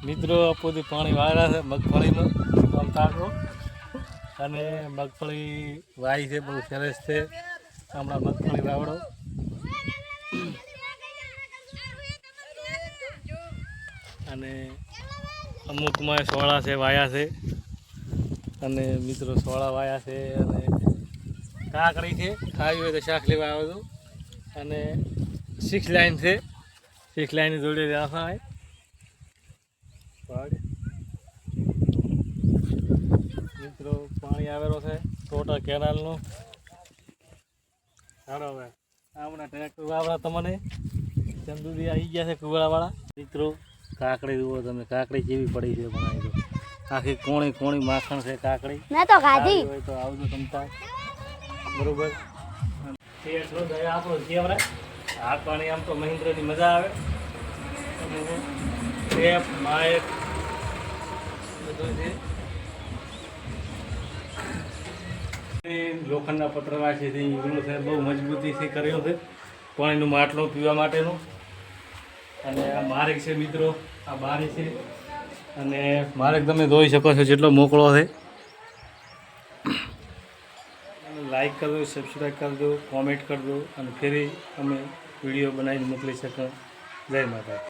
મિત્રો આપોથી પાણી વાળ્યા છે મગફળીમાં તલતાકો અને મગફળી વાઈ છે બહુ સરસ છે. હમણાં મગફળી વાવડો અને અમુકમાં સોળા છે વાયા છે અને મિત્રો સોળા વાયા છે અને કાકડી છે ખાવી હોય તો શાક લેવા આવ્યો હતો અને 6 લાઈન છે 6 લાઈન જોડે રાખા મિત્રો પાણી આવેલો છે ટોટલ કેનાલનું. ચાલો હવે હમણાં ટ્રેક્ટર વાવડા તમને ચંદુદી આવી ગયા છે કુવાળાવાળા. મિત્રો કાકડી જુઓ તમે, કાકડી કેવી પડી છે બનાવી તો આખી કોણી કોણી માખણ છે કાકડી. મેં તો ખાધી હોય તો આવજો તમતા બરોબર. એટલો દયા આપણો કેવરાય હાથ પાણી આમ તો મહિન્દ્રની મજા આવે અને ટેપ માયક બધું છે. લોખંડના પતરા છે તે ઈગલો છે બહુ મજબૂતીથી કર્યો છે પાણીનું માટલું પીવા માટેનું. અને આ માર્ગ છે મિત્રો, આ બારી છે અને માર્ગ તમે જોઈ શકો છો જેટલો મોકળો છે. લાઈક કરજો, સબસ્ક્રાઈબ કરજો, કોમેન્ટ કરજો અને ફરી અમે વિડીયો બનાવીને મોકલી શકો. જય માતા.